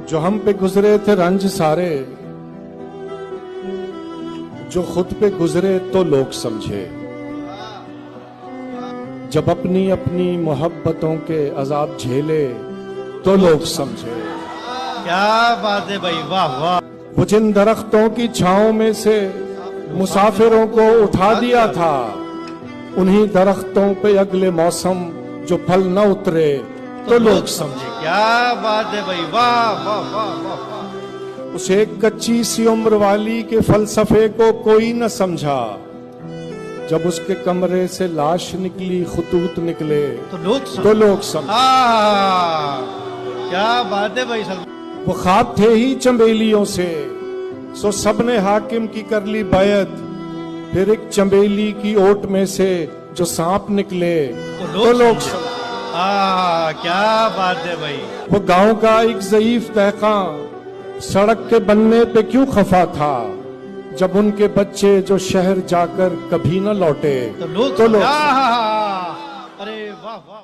जो हम पे गुजरे थे रंज सारे, जो खुद पे गुजरे तो लोग समझे। जब अपनी अपनी मोहब्बतों के अजाब झेले तो लोग समझे। क्या बात है भाई, वाह वाह। वो जिन दरख्तों की छांव में से मुसाफिरों को उठा दिया था, उन्हीं दरख्तों पे अगले मौसम जो फल न उतरे तो लोग समझे। क्या बात है भाई, वाह वाह वाह वाह। उस एक कच्ची सी उम्र वाली के फलसफे को कोई न समझा। जब उसके कमरे से लाश निकली, खुतूत निकले तो लोग समझे। क्या बात है भाई। वो ख्वाब थे ही चंबेलियों से, सो सबने हाकिम की कर ली बैत। फिर एक चंबेली की ओट में से जो सांप निकले तो लोग समझे। क्या बात है भाई। वो गांव का एक ज़ईफ दहका सड़क के बनने पे क्यों खफा था, जब उनके बच्चे जो शहर जाकर कभी न लौटे तो लोग अरे वाह वाह।